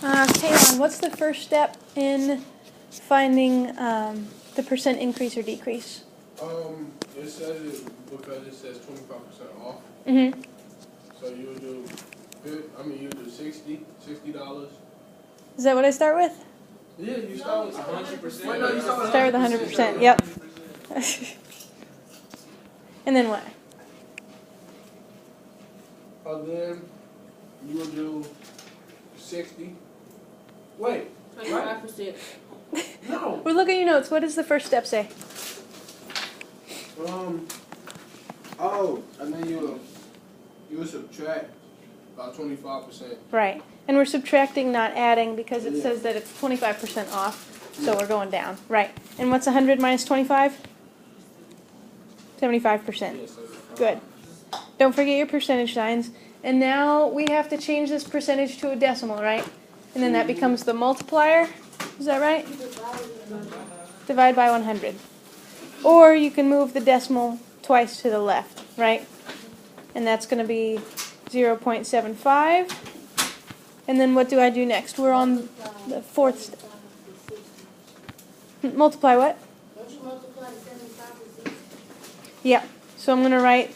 Kaylon, what's the first step in finding the percent increase or decrease? It says it because it says 25% off. Mm-hmm. So you'll do you do $60. Is that what I start with? Yeah, you start with 100%. Wait, no, you Start with 100%. Yep. And then what? Then you will do 60. Wait. 25%. No. Well, look at your notes. What does the first step say? And then you will subtract about 25%. Right. And we're subtracting, not adding, because it says that it's 25% off, so we're going down. Right. And what's 100 minus 25? 75%. Good. Don't forget your percentage signs. And now we have to change this percentage to a decimal, right? And then that becomes the multiplier. Is that right? Divide by 100. Or you can move the decimal twice to the left, right? And that's going to be 0.75. And then what do I do next? We're on the fourth step. Multiply what? Don't you multiply the 75%? Yeah. So I'm going to write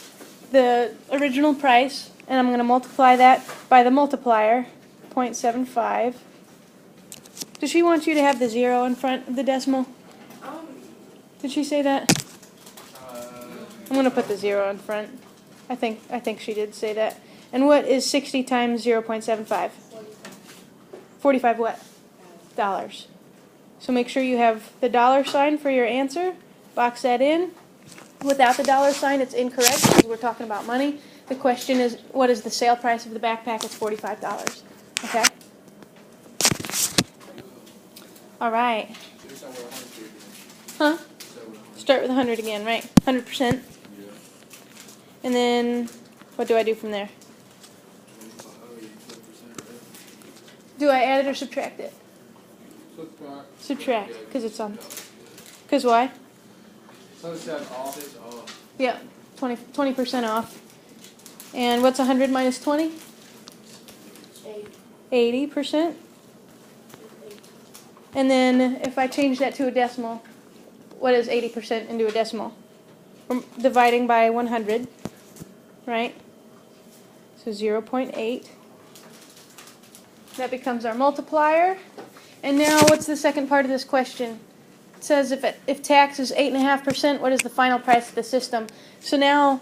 the original price, and I'm going to multiply that by the multiplier, 0.75. Does she want you to have the 0 in front of the decimal? Did she say that? I'm going to put the 0 in front. I think she did say that. And what is 60 times 0.75? 45 what? Dollars. So make sure you have the dollar sign for your answer. Box that in. Without the dollar sign, it's incorrect because we're talking about money. The question is, what is the sale price of the backpack? It's $45. Okay? All right. Huh? Start with 100 again, right? 100%. And then, what do I do from there? Do I add it or subtract it? Subtract, because it's on. Because why? So it says off. Yeah, 20% off. And what's 100 minus 20? 80%. And then if I change that to a decimal, what is 80% into a decimal? We're dividing by 100, right? So 0.8. That becomes our multiplier. And now what's the second part of this question? It says if tax is 8.5%, what is the final price of the system? So now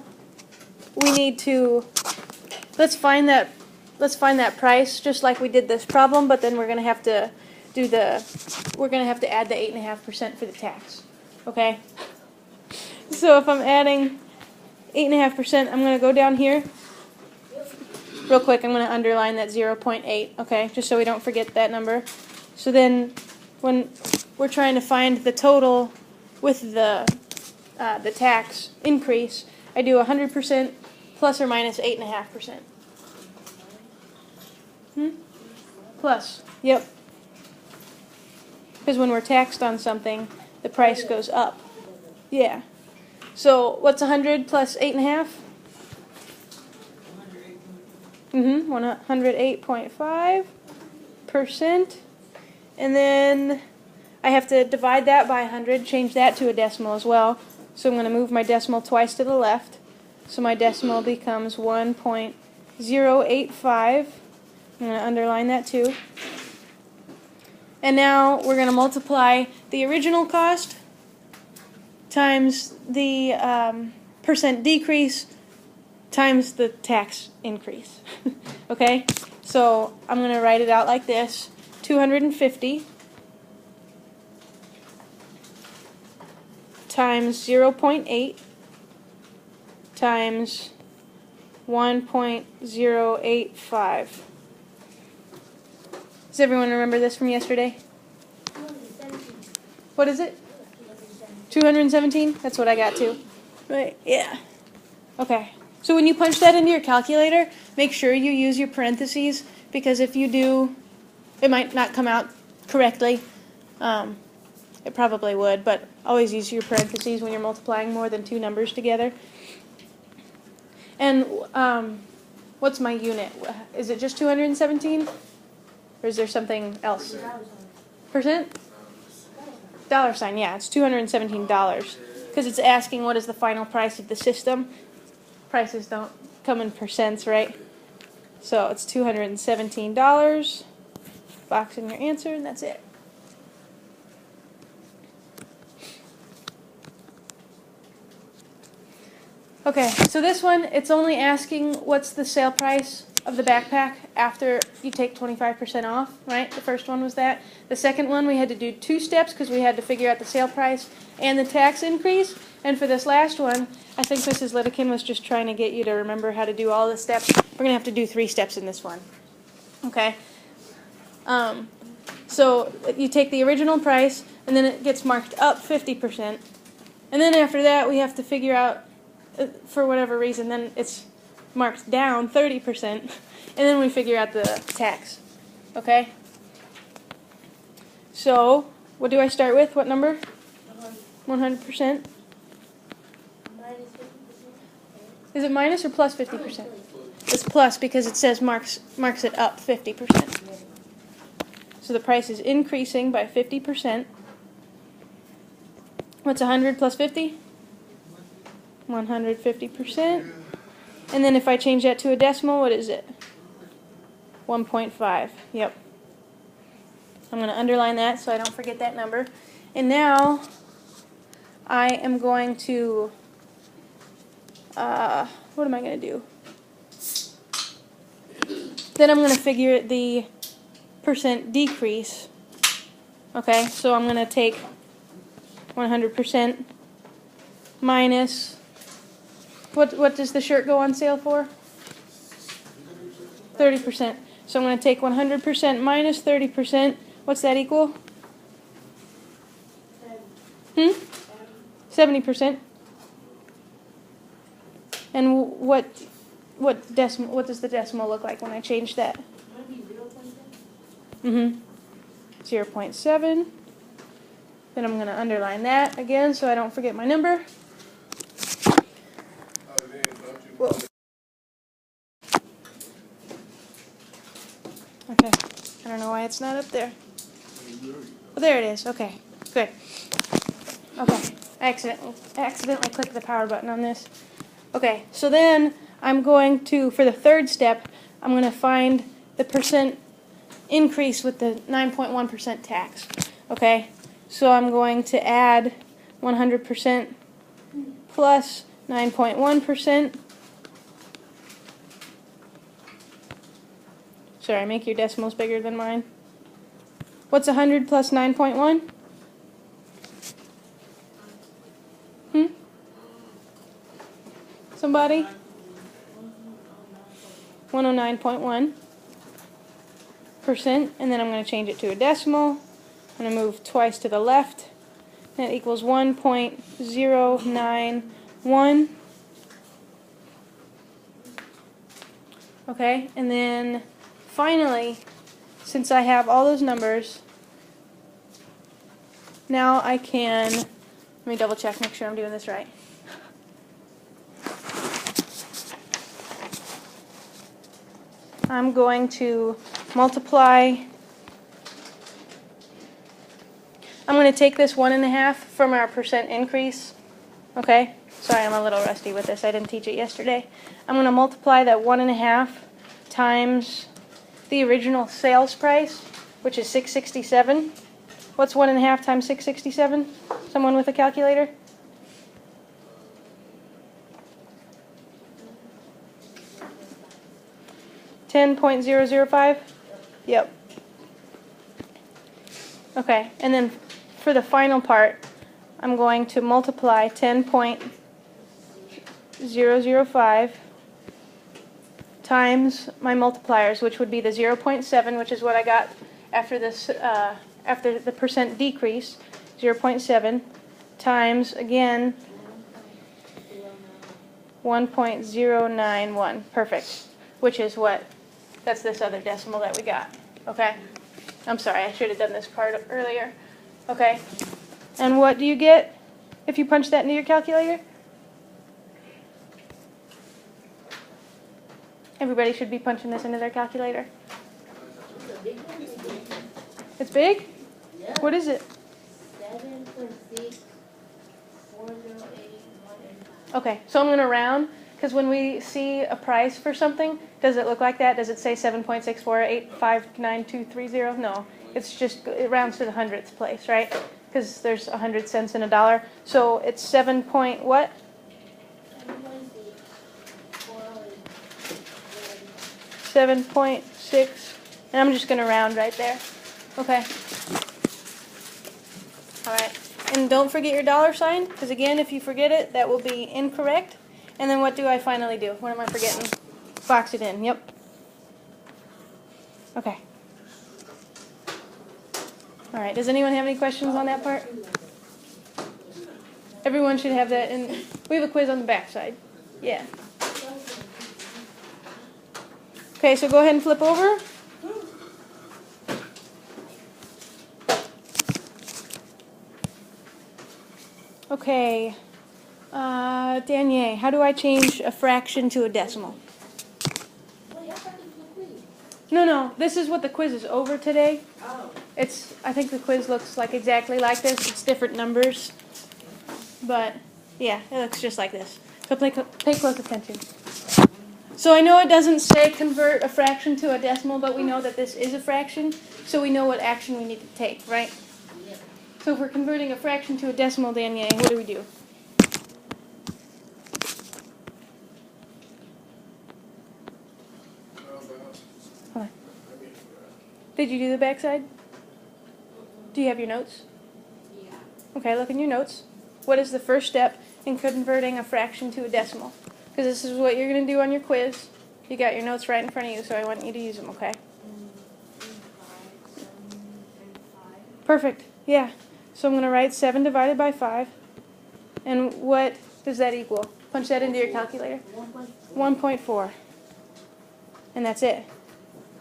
we need to, let's find that price just like we did this problem, but then we're going to have to add the 8.5% for the tax. Okay? So if I'm adding 8.5%, I'm going to go down here. Real quick, I'm going to underline that 0.8, okay, just so we don't forget that number. So then when we're trying to find the total with the tax increase, I do 100% plus or minus 8.5%. Plus, yep. Because when we're taxed on something, the price goes up. Yeah. So what's 100 plus 8.5? 108.5%. And then I have to divide that by 100, change that to a decimal as well. So I'm going to move my decimal twice to the left. So my decimal becomes 1.085. I'm going to underline that too. And now we're going to multiply the original cost times the percent decrease times the tax increase. Okay? So I'm going to write it out like this. 250 times 0.8 times 1.085. Does everyone remember this from yesterday? What is it? 217? That's what I got too. Right, yeah. Okay. So when you punch that into your calculator, make sure you use your parentheses, because if you do, it might not come out correctly. It probably would, but always use your parentheses when you're multiplying more than two numbers together. And what's my unit? Is it just 217? Or is there something else? Percent. Percent? Dollar sign, yeah, it's $217. Because it's asking what is the final price of the system. Prices don't come in percents, right? So it's $217. Box in your answer, and that's it. Okay, so this one, it's only asking what's the sale price of the backpack after you take 25% off, right? The first one was that. The second one, we had to do 2 steps because we had to figure out the sale price and the tax increase. And for this last one, I think Mrs. Lidekin was just trying to get you to remember how to do all the steps. We're going to have to do 3 steps in this one. Okay? So you take the original price, and then it gets marked up 50%. And then after that, we have to figure out, for whatever reason, then it's marked down 30%, and then we figure out the tax. Okay? So, what do I start with? What number? 100%? Minus 50%. Is it minus or plus 50%? It's plus because it says marks it up 50%. So the price is increasing by 50%. What's 100 plus 50? 150%. And then if I change that to a decimal, what is it? 1.5. Yep. I'm going to underline that so I don't forget that number. And now I am going to, what am I going to do? Then I'm going to figure the percent decrease. Okay, so I'm going to take 100% minus, what does the shirt go on sale for? 30%. So I'm going to take 100% minus 30%. What's that equal? 70%. And what does the decimal look like when I change that? 0.7. Then I'm going to underline that again so I don't forget my number. Whoa. Okay. I don't know why it's not up there. Oh, there it is. Okay. Good. Okay. I accidentally clicked the power button on this. Okay. So then I'm going to, for the third step, I'm going to find the percent increase with the 9.1% tax. Okay. So I'm going to add 100% plus 9.1%. Sorry, make your decimals bigger than mine. What's 100 plus 9.1? Somebody? 109.1%. And then I'm going to change it to a decimal. I'm going to move twice to the left. That equals 1.091. Okay, and then finally, since I have all those numbers, now I can, let me double check, make sure I'm doing this right. I'm going to multiply, I'm going to take this 1.5 from our percent increase. Okay, sorry, I'm a little rusty with this, I didn't teach it yesterday. I'm going to multiply that 1.5 times the original sales price, which is $667. What's 1.5 times $667? Someone with a calculator? $10.005? Yep. Okay, and then for the final part, I'm going to multiply 10.005 times my multipliers, which would be the 0.7, which is what I got after this, after the percent decrease, 0.7, times, again, 1.091. Perfect. Which is what? That's this other decimal that we got. Okay? I'm sorry, I should have done this part earlier. Okay? And what do you get if you punch that into your calculator? Everybody should be punching this into their calculator. Big one is big. It's big? Yeah. What is it? 7.6408185. Okay, so I'm going to round, because when we see a price for something, does it look like that? Does it say 7.64859230? No, it's just, it rounds to the hundredth place, right? Because there's 100 cents in a dollar. So it's 7 point what? 7.6, and I'm just going to round right there. Okay. All right. And don't forget your dollar sign, because again, if you forget it, that will be incorrect. And then what do I finally do? What am I forgetting? Box it in. Yep. Okay. All right. Does anyone have any questions on that part? Everyone should have that. And we have a quiz on the back side. Yeah. Okay, so go ahead and flip over. Okay, Danielle, how do I change a fraction to a decimal? Wait, I thought this was a quiz. No, this is what the quiz is over today. Oh. I think the quiz looks like exactly like this. It's different numbers. But, yeah, it looks just like this. So pay close attention. So I know it doesn't say convert a fraction to a decimal, but we know that this is a fraction, so we know what action we need to take, right? Yeah. So if we're converting a fraction to a decimal, Danielle, what do we do? Hold on. Did you do the backside? Do you have your notes? Yeah. Okay, look in your notes. What is the first step in converting a fraction to a decimal? Because this is what you're going to do on your quiz. You got your notes right in front of you, so I want you to use them, okay? 5. Perfect. Yeah. So I'm going to write 7 divided by 5. And what does that equal? Punch that into your calculator. 1.4. And that's it.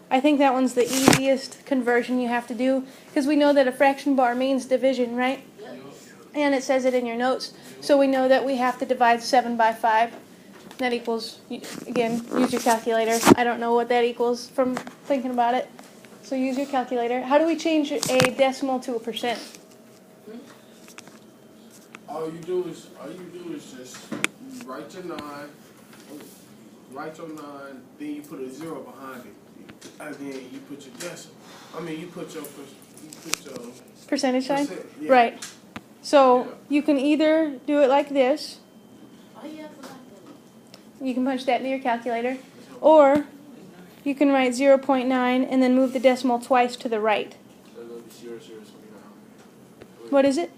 I think that one's the easiest conversion you have to do, because we know that a fraction bar means division, right? Yep. And it says it in your notes. So we know that we have to divide 7 by 5. That equals, again, use your calculator. I don't know what that equals from thinking about it. So use your calculator. How do we change a decimal to a percent? All you do is just write your 9, then you put a 0 behind it, and then you put your decimal. You put your Percentage sign? Yeah. Right. So you can either do it like this. Oh, yeah, I forgot that. You can punch that into your calculator. Or you can write 0.9 and then move the decimal twice to the right. What is it?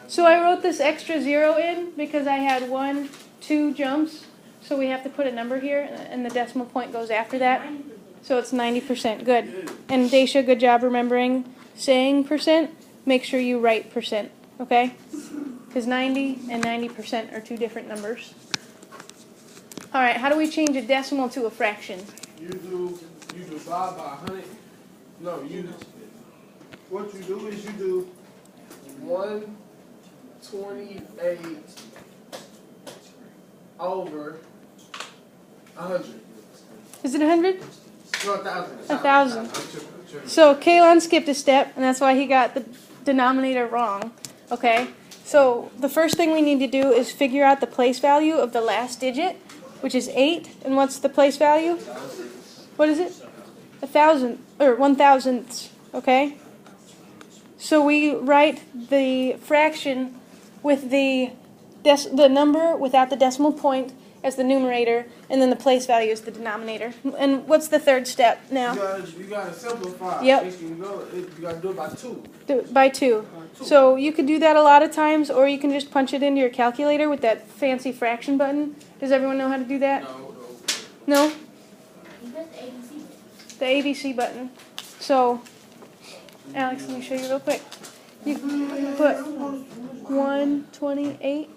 So I wrote this extra 0 in because I had 2 jumps. So we have to put a number here, and the decimal point goes after that. So it's 90%. Good. And Daisha, good job remembering saying percent. Make sure you write percent, okay? Because 90 and 90% are 2 different numbers. All right, how do we change a decimal to a fraction? You divide by 100. No, what you do is you do 128 over 100. Is it 100? No, 1,000. 1,000. So Kaylon skipped a step, and that's why he got the denominator wrong. Okay? So the first thing we need to do is figure out the place value of the last digit, which is 8. And what's the place value? What is it? 1,000 or 1,000ths. Okay? So we write the fraction with the number without the decimal point as the numerator, and then the place value is the denominator. And what's the third step now? You gotta simplify. Yep. You gotta do it by 2. By 2. So you could do that a lot of times, or you can just punch it into your calculator with that fancy fraction button. Does everyone know how to do that? No? You got the ABC. The ABC button. So, Alex, let me show you real quick. You put 128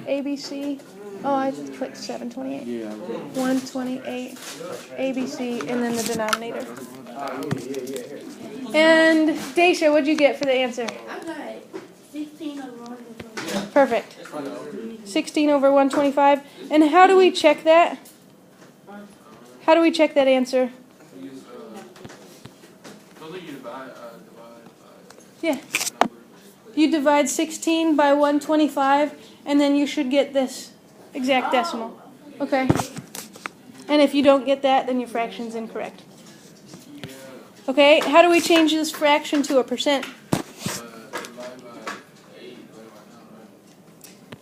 ABC. Oh, I just clicked 728. Yeah. 128 ABC, and then the denominator. And Daisha, what'd you get for the answer? I got 16 over 125. Perfect. 16 over 125. And how do we check that? How do we check that answer? You use, don't think you divide by Yeah. number. You divide 16 by 125, and then you should get this exact decimal. Okay? And if you don't get that, then your fraction's incorrect. Yeah. Okay, how do we change this fraction to a percent? Divide by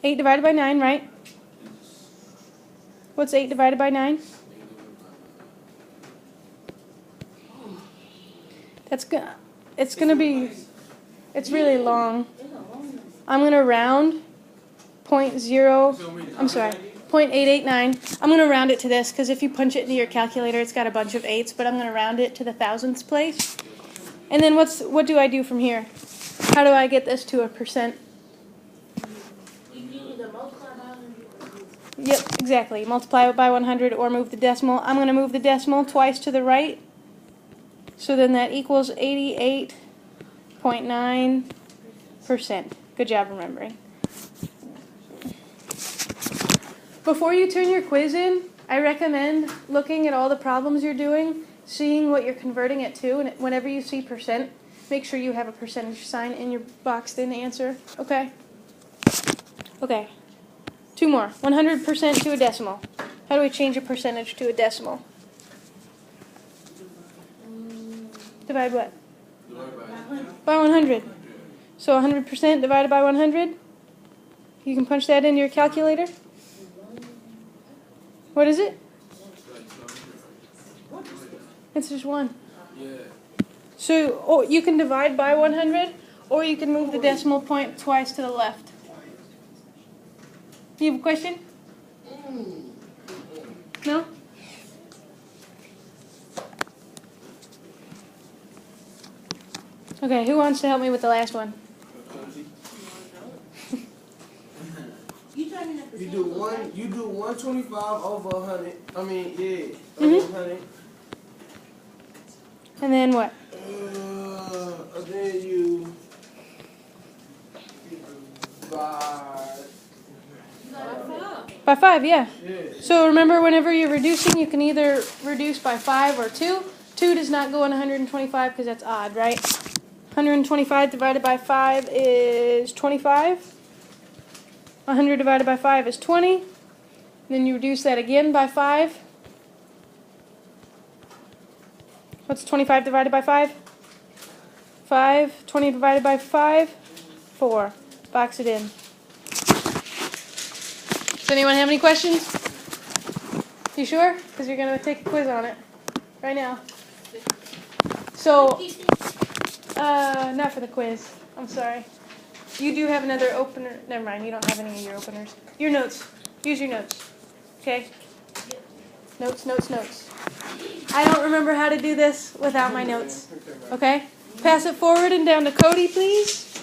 8, divide by 9, right? 8 divided by 9, right? What's 8 divided by 9? It's gonna be, it's really long. I'm gonna round 0.889. I'm gonna round it to this, because if you punch it into your calculator, it's got a bunch of 8s, but I'm gonna round it to the thousandths place. And then what do I do from here? How do I get this to a percent? You can either multiply by 100 or move. Yep, exactly. Multiply it by 100 or move the decimal. I'm going to move the decimal twice to the right. So then that equals 88.9%. Good job remembering. Before you turn your quiz in, I recommend looking at all the problems you're doing, seeing what you're converting it to, and whenever you see percent, make sure you have a percentage sign in your boxed in answer. Okay? Okay. 2 more. 100% to a decimal. How do we change a percentage to a decimal? Divide what? By 100. So 100% divided by 100? You can punch that into your calculator? What is it? It's just 1. Yeah. So you can divide by 100, or you can move the decimal point twice to the left. Do you have a question? No? Okay, who wants to help me with the last one? You do 125 over 100. I mean, yeah, Mhm. over 100. And then what? And then you divide. By 5, yeah. Yeah. So remember, whenever you're reducing, you can either reduce by 5 or 2. 2 does not go in 125 because that's odd, right? 125 divided by 5 is 25. 100 divided by 5 is 20. Then you reduce that again by 5. What's 25 divided by 5? 5. 20 divided by 5? 4. Box it in. Does anyone have any questions? You sure? Because you're going to take a quiz on it right now. So, not for the quiz. I'm sorry. You do have another opener. Never mind, you don't have any of your openers. Your notes. Use your notes. Okay? Notes, notes, notes. I don't remember how to do this without my notes. Okay? Pass it forward and down to Cody, please.